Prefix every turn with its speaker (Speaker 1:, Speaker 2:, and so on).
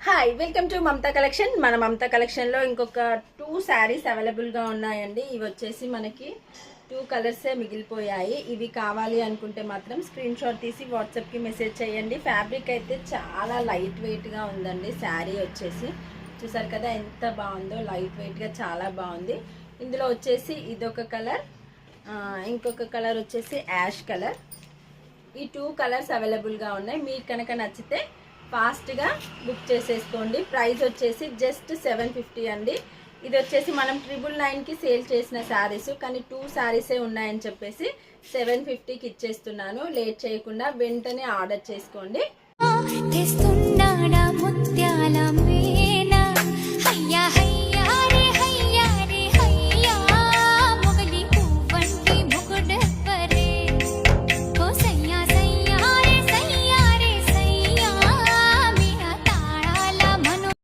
Speaker 1: Hi welcome to Mamata collection. మన మమతా కలెక్షన్లో ఇంకొక 2 శారీస్ అవైలబుల్గా ఉన్నాయండి. ఇవి వచ్చేసి మనకి 2 కలర్సే మిగిలిపోయాయి. ఇవి కావాలి అనుకుంటే మాత్రం స్క్రీన్ షాట్ తీసి వాట్సాప్కి మెసేజ్ చేయండి. ఫ్యాబ్రిక్ అయితే చాలా లైట్ వెయిట్గా ఉందండి. శారీ వచ్చేసి చూసారు కదా ఎంత బాగుందో, లైట్ వెయిట్గా చాలా బాగుంది. ఇందులో వచ్చేసి ఇదొక కలర్, ఇంకొక కలర్ వచ్చేసి యాష్ కలర్. ఈ 2 కలర్స్ అవైలబుల్గా ఉన్నాయి. మీకు కనుక నచ్చితే ఫాస్ట్గా బుక్ చేసేసుకోండి. ప్రైస్ వచ్చేసి జస్ట్ 750 అండి. ఇది వచ్చేసి మనం 999కి సేల్ చేసిన శారీస్, కానీ 2 శారీసే ఉన్నాయని చెప్పేసి 750కి ఇచ్చేస్తున్నాను. లేట్ చేయకుండా వెంటనే ఆర్డర్ చేసుకోండి.